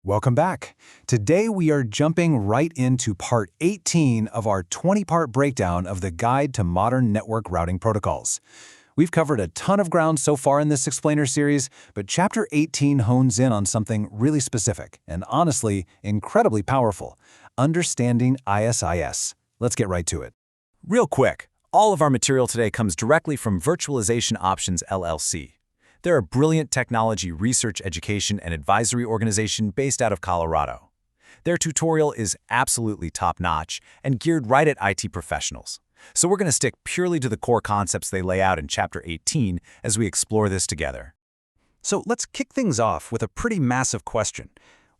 Welcome back. Today we are jumping right into part 18 of our 20-part breakdown of the Guide to Modern Network Routing Protocols. We've covered a ton of ground so far in this explainer series, but chapter 18 hones in on something really specific and honestly incredibly powerful: understanding ISIS. Let's get right to it. Real quick, all of our material today comes directly from Virtualization Options LLC. They're a brilliant technology research, education, and advisory organization based out of Colorado. Their tutorial is absolutely top-notch and geared right at IT professionals. So we're going to stick purely to the core concepts they lay out in Chapter 18 as we explore this together. So let's kick things off with a pretty massive question.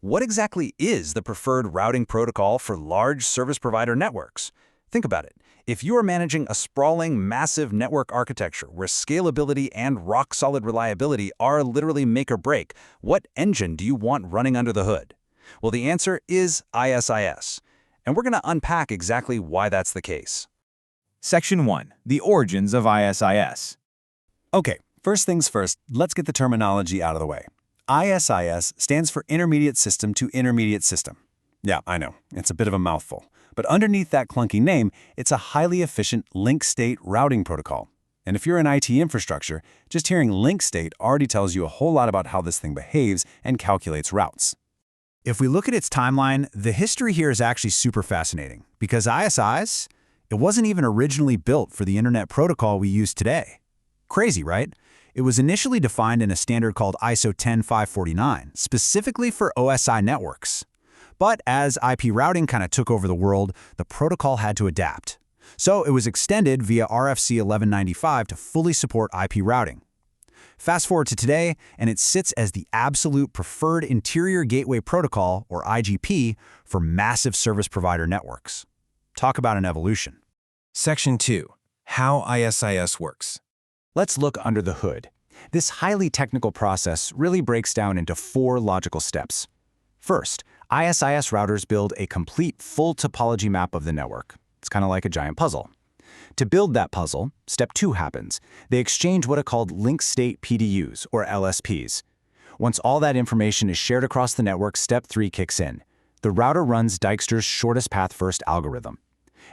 What exactly is the preferred routing protocol for large service provider networks? Think about it. If you are managing a sprawling, massive network architecture where scalability and rock-solid reliability are literally make or break, what engine do you want running under the hood? Well, the answer is ISIS, and we're going to unpack exactly why that's the case. Section 1. The origins of ISIS. Okay, first things first, let's get the terminology out of the way. ISIS stands for Intermediate System to Intermediate System. Yeah, I know, it's a bit of a mouthful. But underneath that clunky name, it's a highly efficient link-state routing protocol. And if you're in IT infrastructure, just hearing link-state already tells you a whole lot about how this thing behaves and calculates routes. If we look at its timeline, the history here is actually super fascinating, because ISIS, it wasn't even originally built for the internet protocol we use today. Crazy, right? It was initially defined in a standard called ISO 10549, specifically for OSI networks. But as IP routing kind of took over the world, the protocol had to adapt. So it was extended via RFC 1195 to fully support IP routing. Fast forward to today, and it sits as the absolute preferred interior gateway protocol, or IGP, for massive service provider networks. Talk about an evolution. Section 2. How ISIS works. Let's look under the hood. This highly technical process really breaks down into 4 logical steps. First, ISIS routers build a complete full topology map of the network. It's kind of like a giant puzzle. To build that puzzle, step 2 happens. They exchange what are called Link-State PDUs, or LSPs. Once all that information is shared across the network, step 3 kicks in. The router runs Dijkstra's shortest path first algorithm.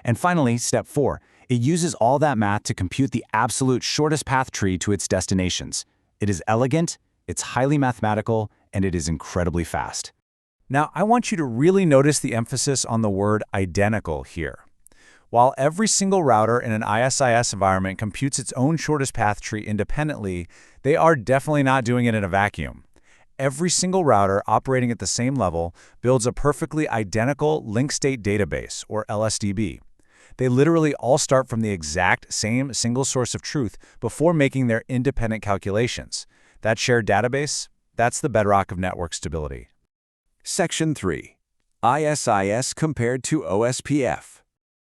And finally, step 4, it uses all that math to compute the absolute shortest path tree to its destinations. It is elegant, it's highly mathematical, and it is incredibly fast. Now, I want you to really notice the emphasis on the word identical here. While every single router in an ISIS environment computes its own shortest path tree independently, they are definitely not doing it in a vacuum. Every single router operating at the same level builds a perfectly identical link-state database, or LSDB. They literally all start from the exact same single source of truth before making their independent calculations. That shared database, that's the bedrock of network stability. Section 3. ISIS compared to OSPF.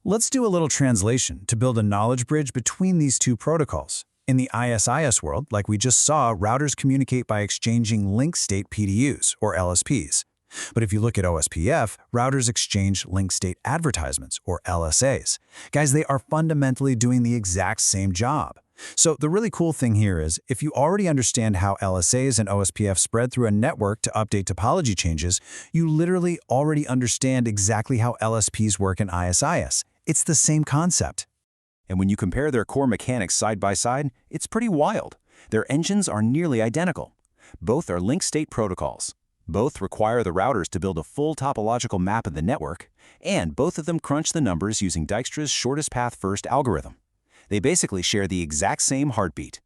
Let's do a little translation to build a knowledge bridge between these two protocols. In the ISIS world, like we just saw, routers communicate by exchanging link-state PDUs, or LSPs. But if you look at OSPF, routers exchange link-state advertisements, or LSAs. Guys, they are fundamentally doing the exact same job. So the really cool thing here is, if you already understand how LSAs and OSPF spread through a network to update topology changes, you literally already understand exactly how LSPs work in ISIS. It's the same concept. And when you compare their core mechanics side by side, it's pretty wild. Their engines are nearly identical. Both are link-state protocols. Both require the routers to build a full topological map of the network, and both of them crunch the numbers using Dijkstra's shortest path first algorithm. They basically share the exact same heartbeat.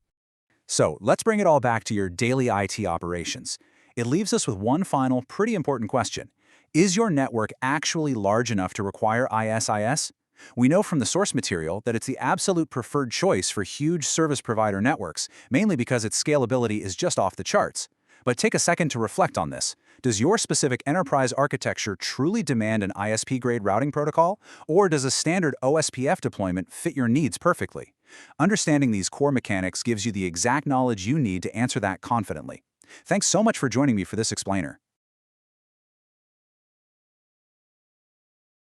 So let's bring it all back to your daily IT operations. It leaves us with one final, pretty important question. Is your network actually large enough to require ISIS? We know from the source material that it's the absolute preferred choice for huge service provider networks, mainly because its scalability is just off the charts. But take a second to reflect on this. Does your specific enterprise architecture truly demand an ISP-grade routing protocol, or does a standard OSPF deployment fit your needs perfectly? Understanding these core mechanics gives you the exact knowledge you need to answer that confidently. Thanks so much for joining me for this explainer.